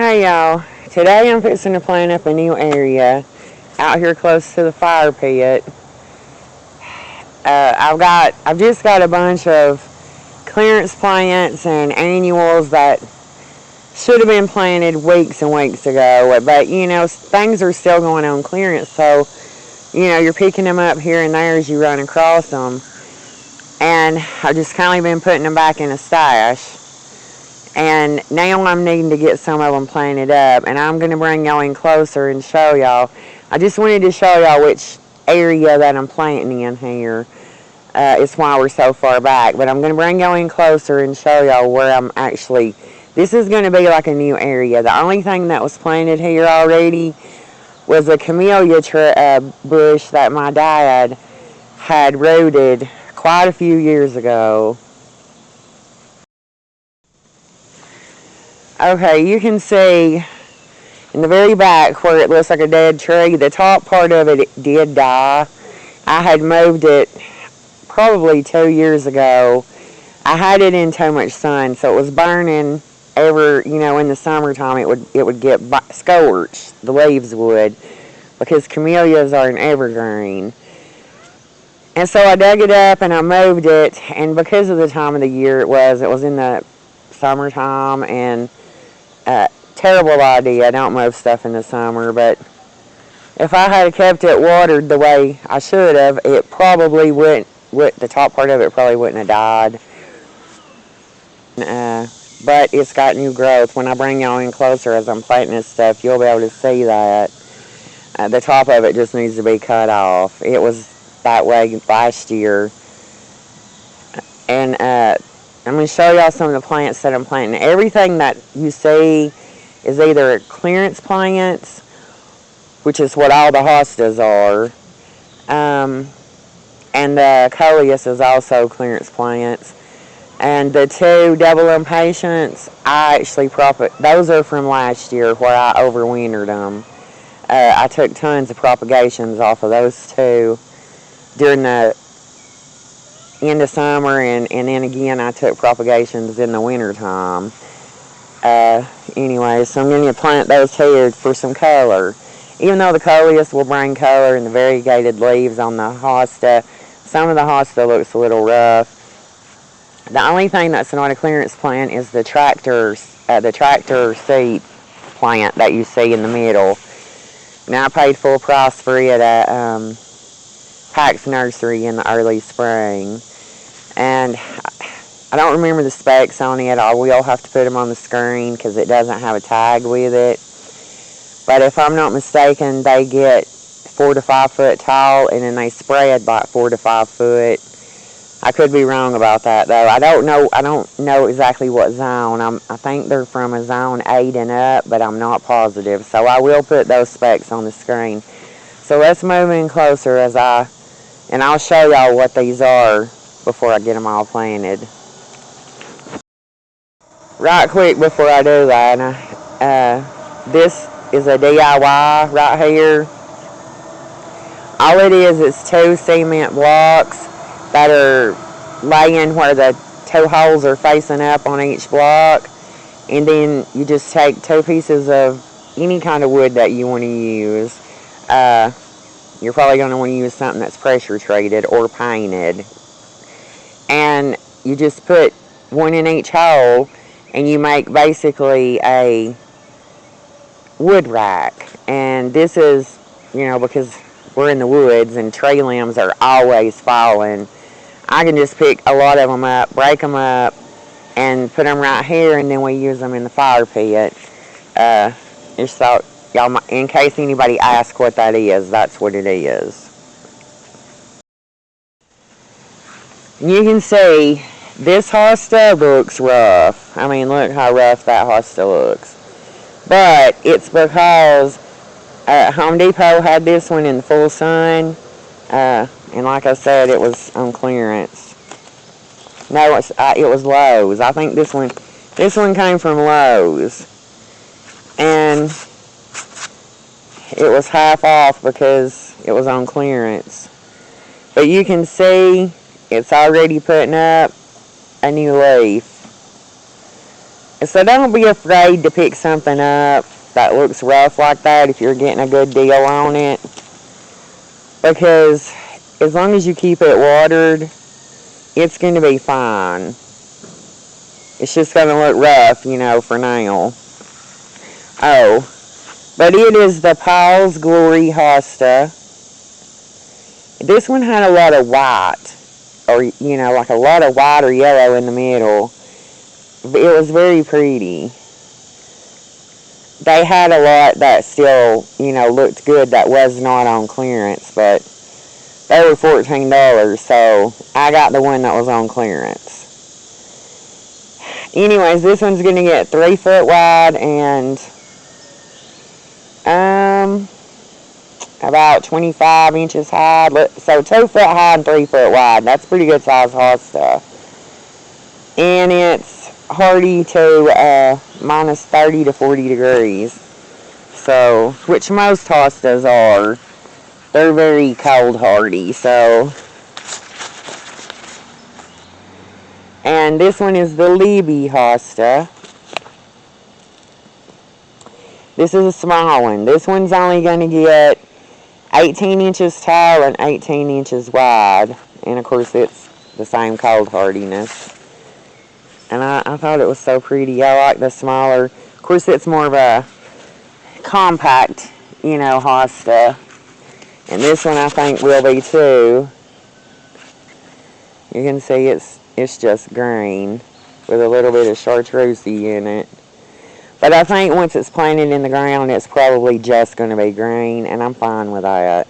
Hey y'all, today I'm fixing to plant up a new area out here close to the fire pit. I've just got a bunch of clearance plants and annuals that should have been planted weeks and weeks ago, but things are still going on clearance, so you're picking them up here and there as you run across them. And I've just kind of been putting them back in a stash. And now I'm needing to get some of them planted up, and I'm going to bring y'all in closer and show y'all. I just wanted to show y'all which area that I'm planting in here. It's why we're so far back, but I'm going to bring y'all in closer and show y'all where I'm actually. This is going to be like a new area. The only thing that was planted here already was a camellia bush that my dad had rooted quite a few years ago. Okay, you can see in the very back where it looks like a dead tree, the top part of it did die. I had moved it probably 2 years ago. I had it in too much sun, so it was burning in the summertime it would get scorched, the leaves would, because camellias are an evergreen. And so I dug it up and I moved it, and because of the time of the year it was in the summertime, and terrible idea. I don't move stuff in the summer, but if I had kept it watered the way I should have, it probably wouldn't. The top part of it probably wouldn't have died. But it's got new growth. When I bring y'all in closer as I'm planting this stuff, you'll be able to see that. The top of it just needs to be cut off. It was that way last year. And I'm going to show y'all some of the plants that I'm planting. Everything that you see is either clearance plants, which is what all the hostas are, and the coleus is also clearance plants. And the two double impatiens, those are from last year where I overwintered them. I took tons of propagations off of those two during the end of summer, and then again I took propagations in the winter time. Anyway, so I'm going to plant those here for some color. Even though the coleus will bring color and the variegated leaves on the hosta, some of the hosta looks a little rough. The only thing that's not a clearance plant is the tractor seat plant that you see in the middle. Now I paid full price for it at Pax Nursery in the early spring, and I don't remember the specs on it. I will have to put them on the screen because it doesn't have a tag with it. But if I'm not mistaken, they get 4 to 5 foot tall, and then they spread about 4 to 5 foot. I could be wrong about that though. I don't know exactly what zone. I think they're from a zone 8 and up, but I'm not positive. So I will put those specs on the screen. So let's move in closer and I'll show y'all what these are before I get them all planted. Right quick before I do that, this is a DIY right here. All it is 2 cement blocks that are laying where the 2 holes are facing up on each block, and then you just take 2 pieces of any kind of wood that you want to use. You're probably going to want to use something that's pressure treated or painted, and you just put 1 in each hole, and you make basically a wood rack. And this is, because we're in the woods and tree limbs are always falling, I can just pick a lot of them up, break them up, and put them right here, and then we use them in the fire pit. Just so y'all, in case anybody asks what that is, that's what it is. You can see this hosta looks rough. I mean, look how rough that hosta looks. But it's because Home Depot had this one in the full sun. And like I said, it was on clearance. No, it was Lowe's. I think this one came from Lowe's. And it was half off because it was on clearance. But you can see it's already putting up a new leaf. So don't be afraid to pick something up that looks rough like that if you're getting a good deal on it. Because as long as you keep it watered, it's going to be fine. It's just going to look rough, you know, for now. Oh, but it is the Paul's Glory Hosta. This one had a lot of white, or, you know, like a lot of white or yellow in the middle. It was very pretty. They had a lot that still, you know, looked good that was not on clearance, but they were $14, so I got the one that was on clearance. Anyways, this one's going to get 3 foot wide and about 25 inches high. So 2 foot high and 3 foot wide. That's pretty good size hosta. And it's hardy to minus 30 to 40 degrees. So, which most hostas are. They're very cold hardy, so. And this one is the Libby hosta. This is a small one. This one's only going to get 18 inches tall and 18 inches wide. And of course it's the same cold hardiness. And I thought it was so pretty. I like the smaller. Of course it's more of a compact, you know, hosta. And this one I think will be too. You can see it's just green with a little bit of chartreuse in it. But I think once it's planted in the ground, it's probably just going to be green, and I'm fine with that.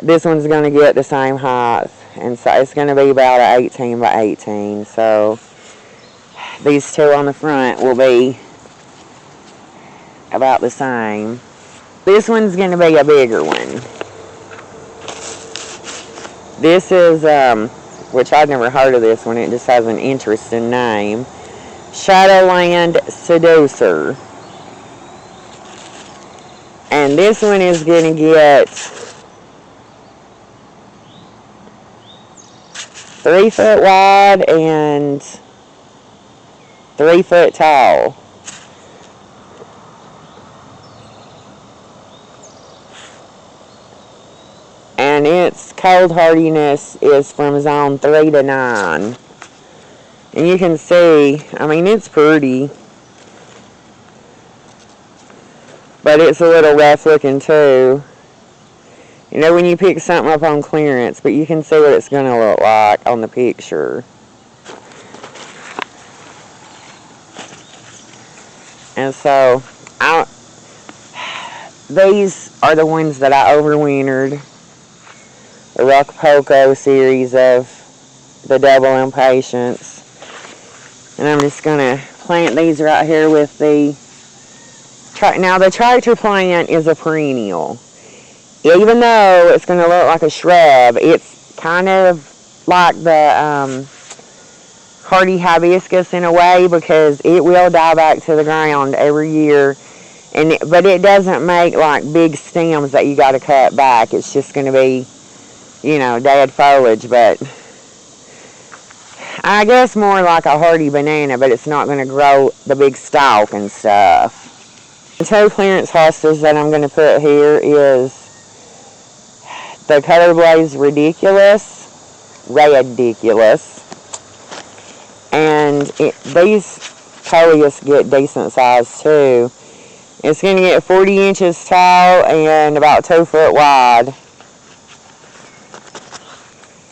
This one's going to get the same height, and so it's going to be about an 18 by 18. So these two on the front will be about the same. This one's going to be a bigger one. This is, which I've never heard of this one. It just has an interesting name. Shadowland Seducer. And this one is going to get 3 foot wide and 3 foot tall. And its cold hardiness is from zone 3 to 9. And you can see, I mean, it's pretty. But it's a little rough looking too. You know, when you pick something up on clearance, but you can see what it's going to look like on the picture. And so, these are the ones that I overwintered. The Rock-Poco series of the Double Impatience. And I'm just going to plant these right here with the... Now, the tractor plant is a perennial. Even though it's going to look like a shrub, it's kind of like the hardy hibiscus in a way, because it will die back to the ground every year. But it doesn't make like big stems that you got to cut back. It's just going to be, you know, dead foliage, but I guess more like a hardy banana, but it's not going to grow the big stalk and stuff. The two clearance hostas that I'm going to put here is the Color Blaze Ridiculous, and these coleus get decent size too. It's going to get 40 inches tall and about 2 foot wide.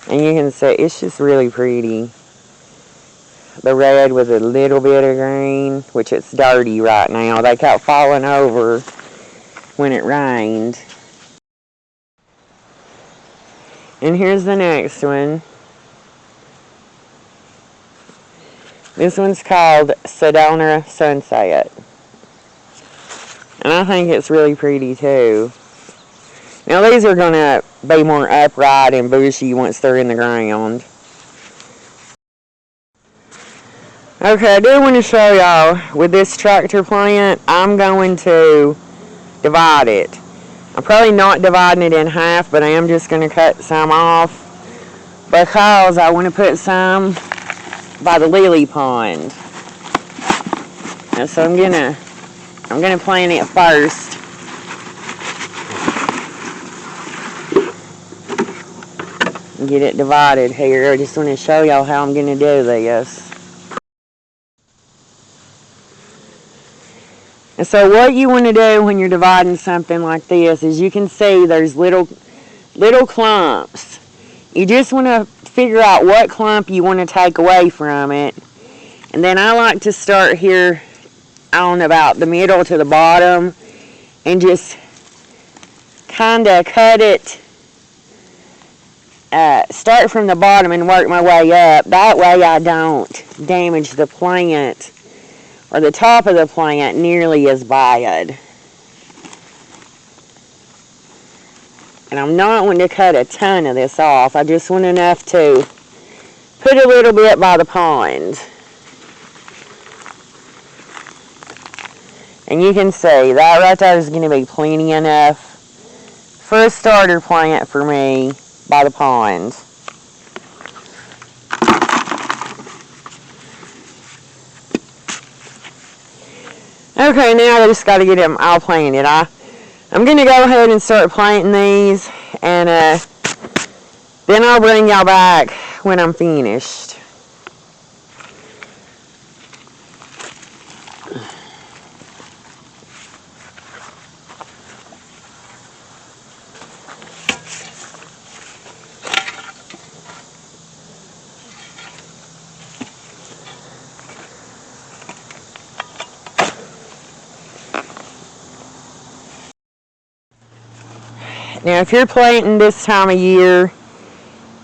And you can see it's just really pretty. The red with a little bit of green, which it's dirty right now. They kept falling over when it rained. And here's the next one. This one's called Sedona Sunset. And I think it's really pretty too. Now these are going to be more upright and bushy once they're in the ground. Okay, I do want to show y'all, with this tractor plant, I'm going to divide it. I'm probably not dividing it in half, but I am just going to cut some off because I want to put some by the lily pond. And so I'm gonna plant it first. And get it divided here. I just want to show y'all how I'm gonna do this. And so what you want to do when you're dividing something like this is, you can see there's little clumps. You just want to figure out what clump you want to take away from it. And then I like to start here on about the middle to the bottom and just kind of cut it. Start from the bottom and work my way up. That way I don't damage the plant or the top of the plant nearly as bad. And I'm not wanting to cut a ton of this off. I just want enough to put a little bit by the pond. And you can see that right there is going to be plenty enough for a starter plant for me by the pond. Okay, now I just got to get them all planted. I'm going to go ahead and start planting these, and then I'll bring y'all back when I'm finished. Now, if you're planting this time of year,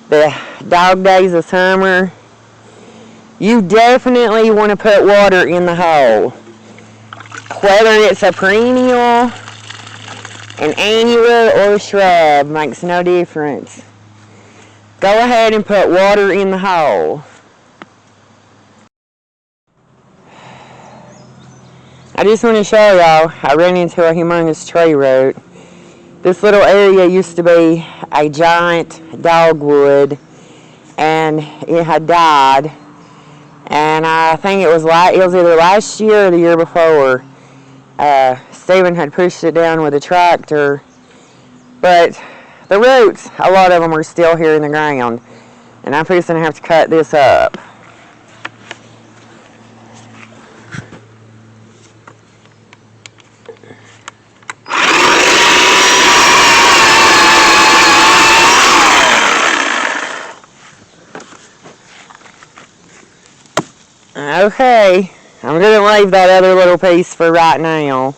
the dog days of summer, you definitely want to put water in the hole. Whether it's a perennial, an annual, or a shrub, makes no difference. Go ahead and put water in the hole. I just want to show y'all, I ran into a humongous tree root. This little area used to be a giant dogwood, and it had died. And I think it was either last year or the year before. Stephen had pushed it down with a tractor, but the roots, a lot of them are still here in the ground, and I'm fixing to have to cut this up. Okay, I'm going to leave that other little piece for right now.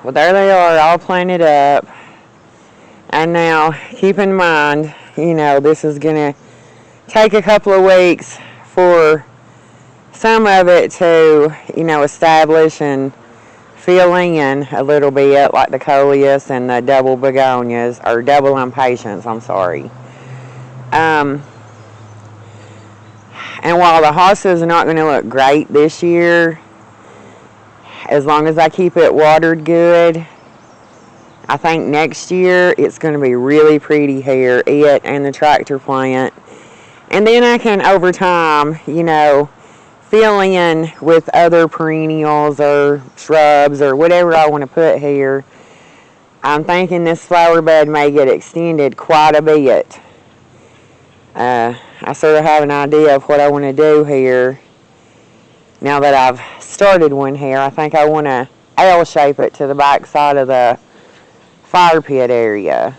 Well, there they are, all planted up. And now, keep in mind, this is going to take a couple of weeks for some of it to, establish and fill in a little bit, like the coleus and the double begonias, or double impatiens, I'm sorry. And while the hostas are not going to look great this year, as long as I keep it watered good, I think next year it's going to be really pretty here, it and the tractor plant. And then I can, over time, fill in with other perennials or shrubs or whatever I want to put here. I'm thinking this flower bed may get extended quite a bit. I sort of have an idea of what I want to do here. Now that I've started one here, I think I want to L shape it to the back side of the fire pit area.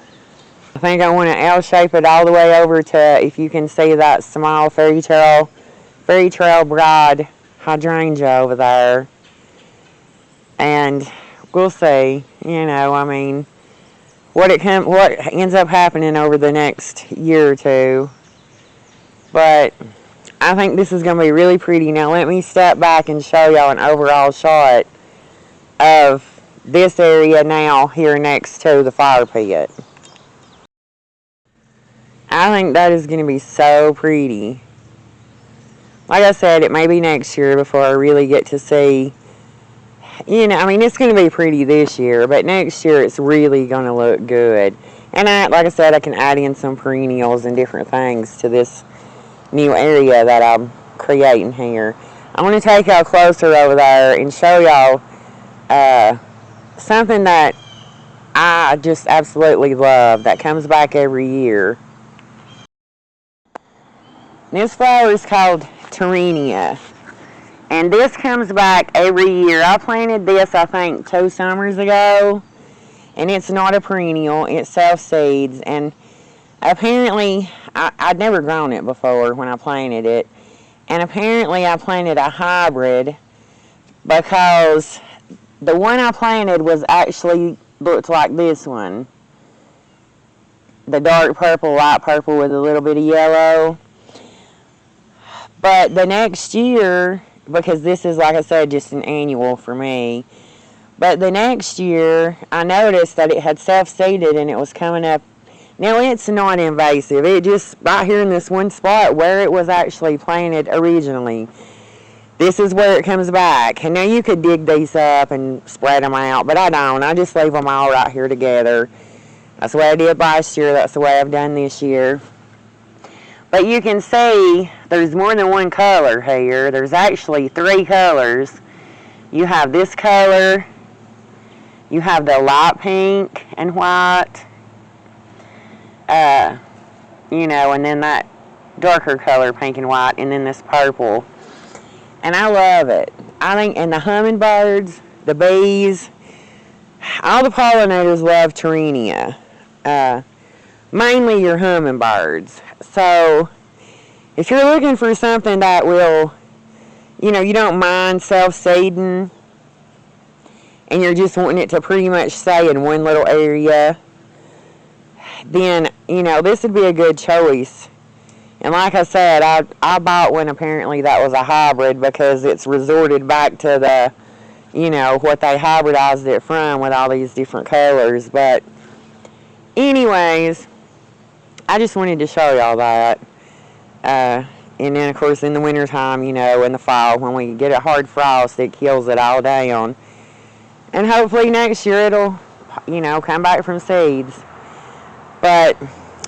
I think I want to L shape it all the way over to, if you can see that small fairy trail bride hydrangea over there. And we'll see, you know, I mean, what ends up happening over the next year or two. But I think this is going to be really pretty. Now let me step back and show y'all an overall shot of this area now here next to the fire pit. I think that is going to be so pretty. Like I said, it may be next year before I really get to see, you know, I mean, it's going to be pretty this year, but next year it's really going to look good. And like I said, I can add in some perennials and different things to this new area that I'm creating here. I want to take y'all closer over there and show y'all something that I just absolutely love that comes back every year. This flower is called Torenia, and this comes back every year. I planted this, I think, 2 summers ago, and it's not a perennial. It self-seeds, and apparently I'd never grown it before when I planted it, and apparently I planted a hybrid because the one I planted was actually looked like this one, the dark purple, light purple with a little bit of yellow. But the next year, because this is, like I said, just an annual for me, but the next year I noticed that it had self-seeded and it was coming up. Now it's not invasive, it just right here in this one spot where it was actually planted originally. This is where it comes back. And now you could dig these up and spread them out, but I don't. I just leave them all right here together. That's the way I did last year. That's the way I've done this year. But you can see there's more than one color here. There's actually 3 colors. You have this color. You have the light pink and white. You know, and then that darker color, pink and white, and then this purple. And I love it. I think, and the hummingbirds, the bees, all the pollinators love Torenia. Mainly your hummingbirds. So, if you're looking for something that will, you know, you don't mind self-seeding, and you're just wanting it to pretty much stay in one little area, then, you know, this would be a good choice. And like I said, I bought one apparently that was a hybrid because it's resorted back to the, you know, what they hybridized it from with all these different colors. But anyways, I just wanted to show y'all that. And then, of course, in the wintertime, you know, in the fall, when we get a hard frost, it kills it all down. And hopefully next year it'll, you know, come back from seeds. But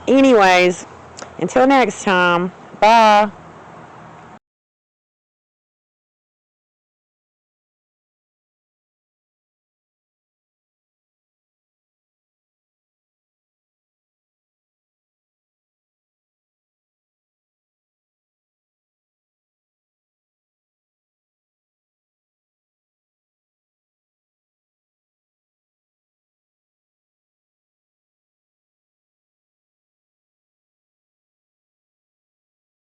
anyways, until next time, bye.